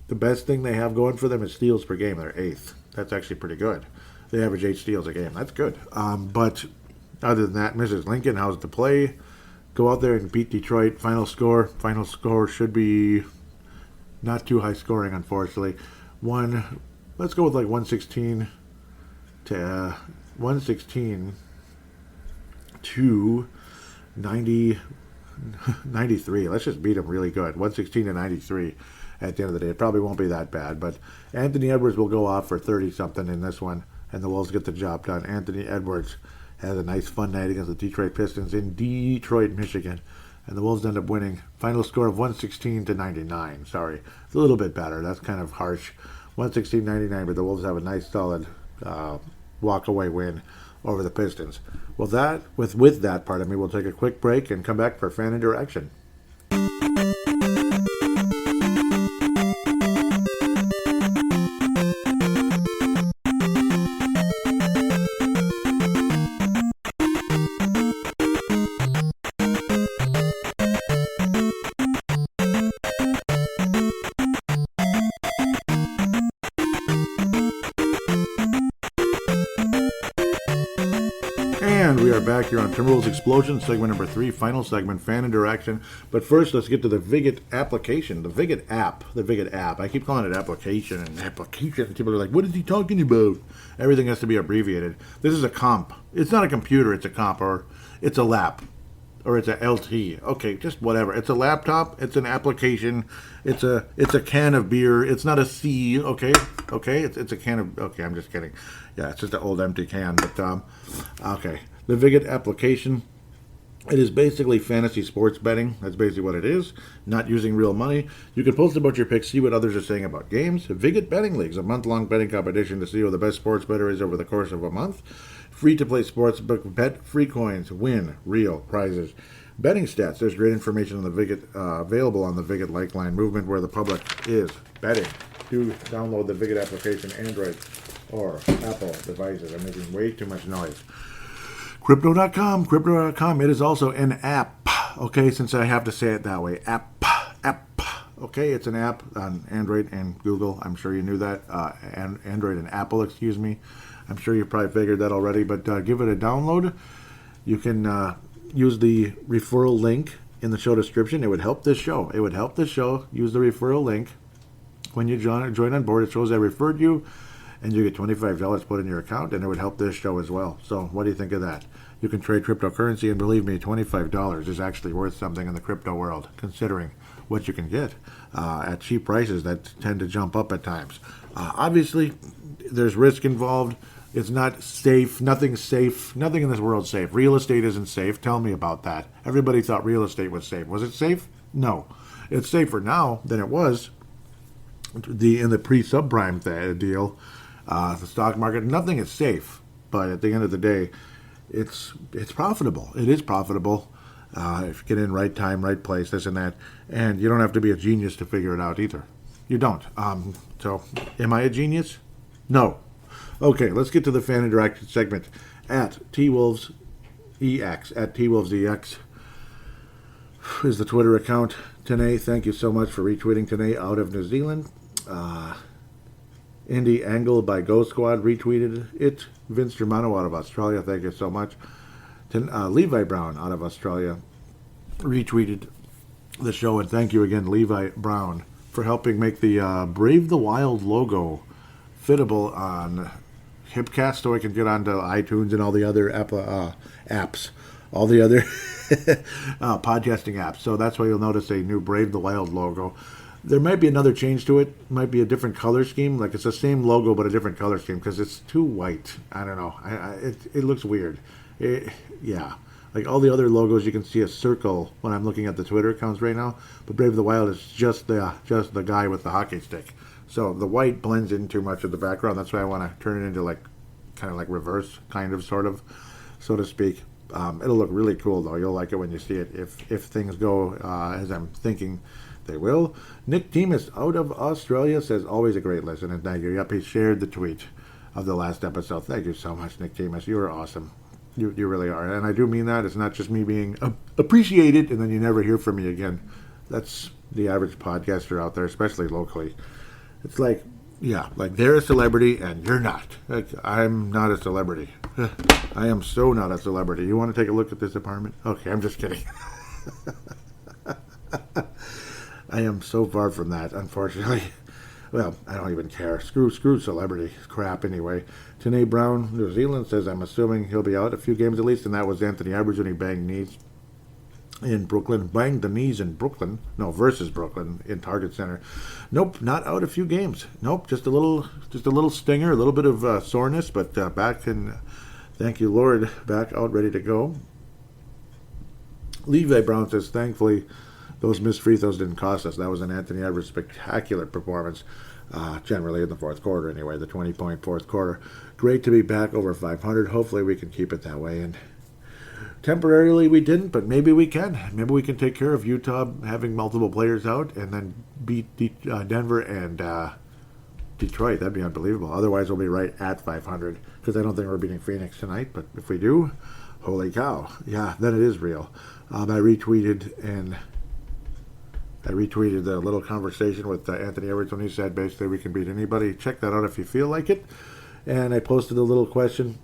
The best thing they have going for them is steals per game. They're 8th. That's actually pretty good. They average 8 steals a game. That's good. But other than that, Mrs. Lincoln, how's the play? Go out there and beat Detroit. Final score should be not too high scoring, unfortunately. Let's go with 116 to 116 to 93. Let's just beat them really good. 116 to 93 at the end of the day. It probably won't be that bad, but Anthony Edwards will go off for 30-something in this one, and the Wolves get the job done. Anthony Edwards has a nice fun night against the Detroit Pistons in Detroit, Michigan, and the Wolves end up winning. Final score of 116 to 99. Sorry, it's a little bit better. That's kind of harsh. 116-99, but the Wolves have a nice, solid walk-away win over the Pistons. Well, with that, we'll take a quick break and come back for fan interaction. And we are back here on Timberwolves Explosion, segment number 3, final segment, fan interaction. But first, let's get to the Vig It application, the Vig It app. I keep calling it application. People are like, what is he talking about? Everything has to be abbreviated. This is a comp. It's not a computer, it's a comp, or it's a lap, or it's a LT. Okay, just whatever. It's a laptop, it's an application, it's a can of beer. It's not a C, okay? It's a can of, okay, I'm just kidding. Yeah, it's just an old empty can, but, okay. The Vig It application, it is basically fantasy sports betting. That's basically what it is. Not using real money. You can post about your picks, see what others are saying about games. Vig It Betting Leagues, a month-long betting competition to see who the best sports bettor is over the course of a month. Free-to-play sports book, bet free coins, win real prizes. Betting stats, there's great information on the Vig It, available on the Vig It Lifeline movement where the public is betting. Do download the Vig It application, Android or Apple devices. I'm making way too much noise. Crypto.com, it is also an app, okay, since I have to say it that way, app, okay, it's an app on Android and Google, I'm sure you knew that, and Android and Apple, I'm sure you probably figured that already, but give it a download. You can use the referral link in the show description. It would help this show, use the referral link. When you join on board, it shows I referred you, and you get $25 put in your account, and it would help this show as well. So what do you think of that? You can trade cryptocurrency, and believe me, $25 is actually worth something in the crypto world, considering what you can get at cheap prices that tend to jump up at times. Obviously, there's risk involved. It's not safe. Nothing's safe. Nothing in this world's safe. Real estate isn't safe. Tell me about that. Everybody thought real estate was safe. Was it safe? No. It's safer now than it was in the pre-subprime deal. The stock market, nothing is safe. But at the end of the day, it's profitable. It is profitable if you get in right time, right place, this and that. And you don't have to be a genius to figure it out either. You don't. So, am I a genius? No. Okay, let's get to the fan interaction segment at TWolvesEX. At TWolvesEX is the Twitter account. Tanae, thank you so much for retweeting Tanae out of New Zealand. Indie Angle by Go Squad retweeted it. Vince Germano out of Australia, thank you so much. Levi Brown out of Australia retweeted the show, and thank you again, Levi Brown, for helping make the Brave the Wild logo fittable on Hipcast, so I can get onto iTunes and all the other apps, all the other podcasting apps. So that's why you'll notice a new Brave the Wild logo. There might be another change to it. Might be a different color scheme. Like it's the same logo but a different color scheme because it's too white. I don't know. It looks weird. Yeah. Like all the other logos, you can see a circle when I'm looking at the Twitter accounts right now. But Brave the Wild is just the guy with the hockey stick. So the white blends in too much of the background. That's why I want to turn it into kind of like reverse, sort of, so to speak. It'll look really cool though. You'll like it when you see it. If things go as I'm thinking they will. Nick Demas out of Australia says, always a great listen, and thank you. Yep, he shared the tweet of the last episode. Thank you so much, Nick Demas. You are awesome. You really are. And I do mean that. It's not just me being appreciated and then you never hear from me again. That's the average podcaster out there, especially locally. It's like, yeah, like they're a celebrity and you're not. Like, I'm not a celebrity. I am so not a celebrity. You want to take a look at this apartment? Okay, I'm just kidding. I am so far from that, unfortunately. Well, I don't even care. Screw celebrity crap anyway. Tanae Brown, New Zealand, says, I'm assuming he'll be out a few games at least, and that was Anthony Edwards when he banged knees in Brooklyn. Banged the knees in Brooklyn. No, versus Brooklyn in Target Center. Nope, not out a few games. Nope, just a little stinger, a little bit of soreness, but back and thank you, Lord, back out ready to go. Levi Brown says, thankfully, those missed free throws didn't cost us. That was an Anthony Edwards spectacular performance, generally in the fourth quarter anyway, the 20-point fourth quarter. Great to be back over 500. Hopefully we can keep it that way. And temporarily we didn't, but maybe we can. Maybe we can take care of Utah having multiple players out and then beat Denver and Detroit. That'd be unbelievable. Otherwise we'll be right at 500 because I don't think we're beating Phoenix tonight. But if we do, holy cow. Yeah, then it is real. I retweeted the little conversation with Anthony Edwards when he said basically we can beat anybody. Check that out if you feel like it. And I posted a little question,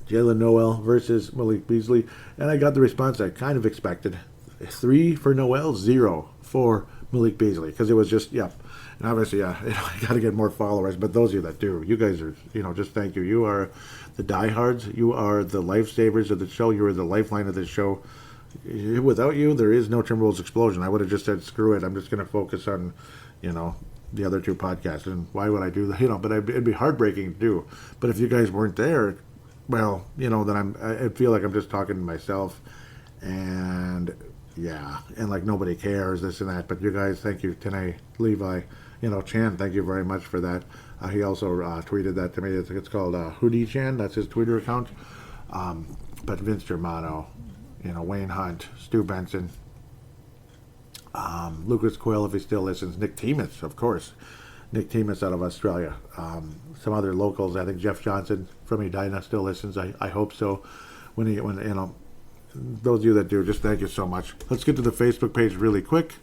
Jalen Noel versus Malik Beasley, and I got the response I kind of expected. 3 for Noel, 0 for Malik Beasley, because it was just, yep. And obviously, I got to get more followers, but those of you that do, you guys are, just thank you. You are the diehards. You are the lifesavers of the show. You are the lifeline of the show. Without you, there is no Timberwolves explosion. I would have just said, screw it. I'm just going to focus on, the other two podcasts. And why would I do that? But it'd be heartbreaking to do. But if you guys weren't there, well, then I feel like I'm just talking to myself. And, yeah. And, nobody cares, this and that. But you guys, thank you, Tanae, Levi, Chan, thank you very much for that. He also tweeted that to me. It's called Hoodie Chan. That's his Twitter account. But Vince Germano, Wayne Hunt, Stu Benson, Lucas Quill, if he still listens, Nick Temis, of course. Nick Temis out of Australia. Some other locals. I think Jeff Johnson from Edina still listens. I hope so. When those of you that do, just thank you so much. Let's get to the Facebook page really quick.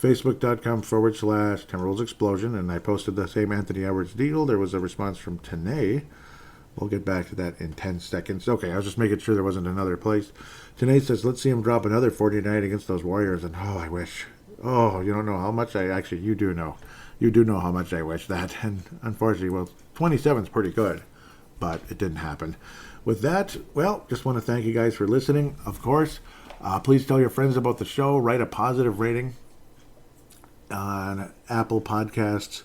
Facebook.com/Timberwolves Explosion. And I posted the same Anthony Edwards deal. There was a response from Tanae. We'll get back to that in 10 seconds. Okay, I was just making sure there wasn't another place. Tanae says, let's see him drop another 49 against those Warriors. And, I wish. Oh, you don't know how much I actually, you do know. You do know how much I wish that. And unfortunately, well, 27 is pretty good, but it didn't happen. With that, well, just want to thank you guys for listening. Of course, please tell your friends about the show. Write a positive rating on Apple Podcasts,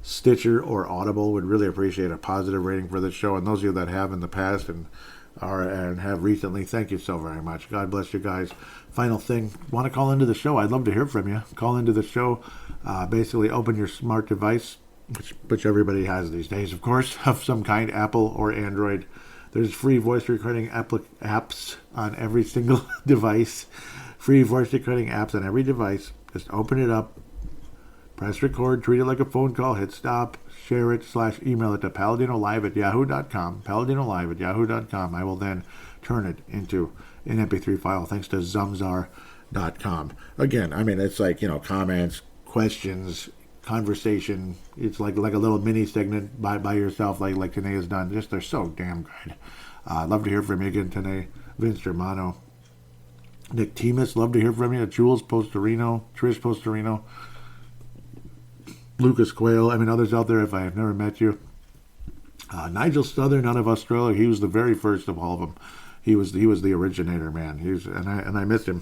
Stitcher, or Audible. Would really appreciate a positive rating for the show. And those of you that have in the past and have recently, thank you so very much. God bless you guys. Final thing, want to call into the show? I'd love to hear from you. Call into the show. Basically, open your smart device, which everybody has these days, of course, of some kind, Apple or Android. There's free voice recording apps on every single device. Free voice recording apps on every device. Just open it up, press record, treat it like a phone call, hit stop, share it, /email it to paladinolive@yahoo.com. Paladinolive@yahoo.com. I will then turn it into an MP3 file thanks to Zamzar.com. Again, I mean, it's like, comments, questions, conversation. It's like a little mini segment by yourself, like Tanae has done. Just they're so damn good. Love to hear from you again, Tanae. Vince Germano, Nick Timus, love to hear from you. Jules Postorino, Trish Postorino, Lucas Quayle. I mean, others out there if I have never met you. Nigel Southern out of Australia. He was the very first of all of them. He was the originator, man. And I miss him.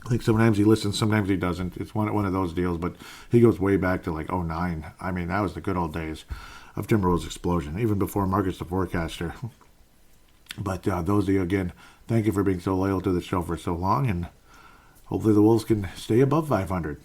I think sometimes he listens, sometimes he doesn't. It's one of those deals, but he goes way back to like '09. I mean, that was the good old days of Timberwolves explosion, even before Marcus the Forecaster. But those of you, again, thank you for being so loyal to the show for so long, and hopefully the Wolves can stay above 500.